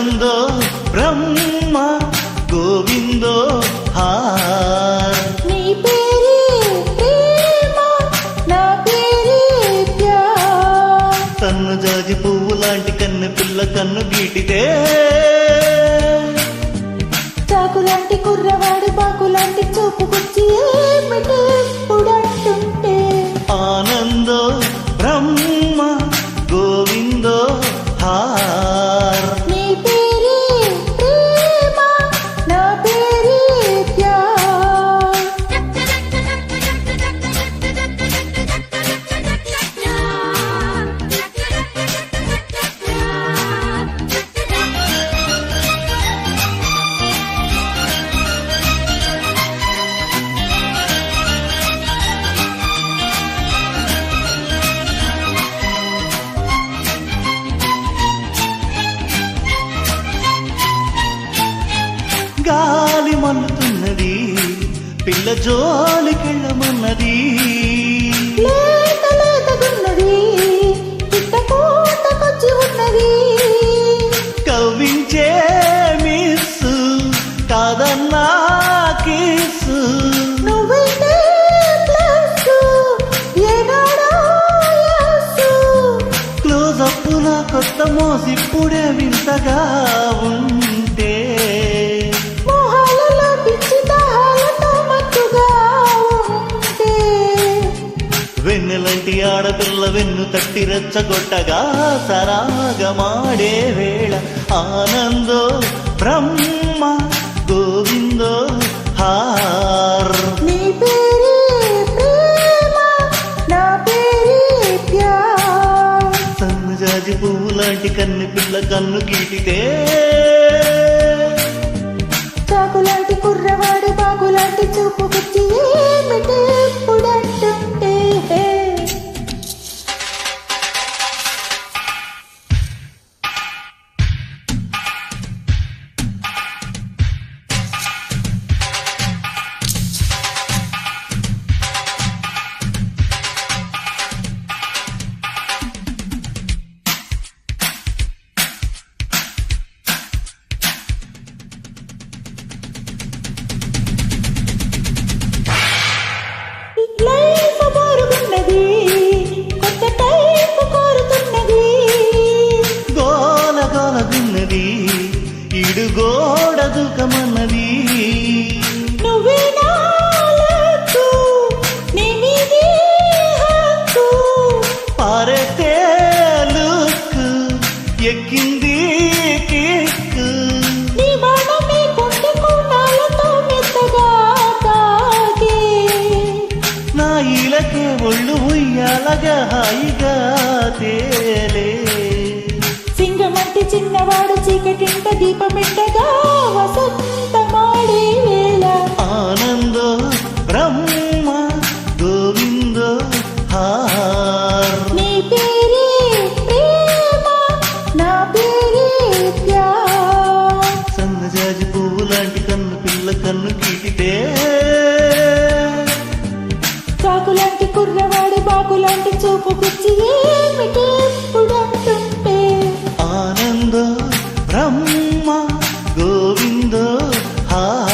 ఆనందో బ్రహ్మ గోవిందో హార్. నీ పేరే ప్రేమ, నా పేరే ప్యార్. సన్న జాజి పువ్వు లాంటి కన్ను పిల్ల కన్ను గీటితే, చాకులాంటి కుర్రవాడి బాకులాంటి చూపుకొచ్చి ఏమిటి ఎప్పుడంటుంటే. ఆనందో బ్రహ్మ గోవిందో హార్. నీ పేరే ప్రేమ, నా పేరే ప్యార్. గాలి మన్నుతున్నది, పిల్ల జోలికెళ్ళమన్నది. లేత లేతగున్నది, పిట్ట కోటకొచ్చి ఉన్నది. కవ్వించే మిస్సు కాదన్నా కిస్సు. నువ్వైతే ప్లస్, ఏనాడో యస్సు. క్లోజప్ నా కొత్త మోసిప్పుడే వింతగా ఉంటే, మోహాలలో పిచ్చి దాహాలతో మత్తుగా ఉంటే. వెన్నెలంటి ఆడపిల్ల వెన్ను తట్టి రెచ్చగొట్టగా సరాగమాడే వేళ. ఆనందో బ్రహ్మ గోవిందో హార్. నీ పేరే ప్రేమ, నా పేరే ప్యార్. సన్నజాజి పువ్వు లాంటి కన్ను పిల్ల కన్ను గీటితే, చాకులాంటి కుర్రవాడి బాగులాంటి చూపుకొచ్చి ఏమిటి ఎప్పుడంటుంటే. లైఫ్ బోరుగున్నది, కొత్త టైపు కోరుతున్నది. గోల గోలగున్నది, ఇడు గోడ దుఃఖమన్నది. నువ్వే నా లక్కు, నీ మీదే హక్కు. పారేస్తే లుక్ ఎక్కింది కిక్కు. నీ బాణమే కొంటె కోణాలతో మెత్తగా తాకే. నా ఇలకే ఒళ్ళు ఉయ్యాలగా హాయిగా తేలే. సింగమంటి చిన్నవాడు చీకటింట దీపమిట్టగా వసంతమాడే వేళ. ఆనందో బ్రహ్మ గోవిందో హార్. నీ పేరే ప్రేమ, నా పేరే ప్యార్. సన్నజాజి పువ్వు లాంటి కన్ను పిల్ల కన్ను గీటితే, చాకులాంటి కుర్రవాడి బాకులాంటి చూపుకొచ్చి ఏమిటి ఎప్పుడంటుంటే. ఆనందో బ్రహ్మ గోవిందో హార్.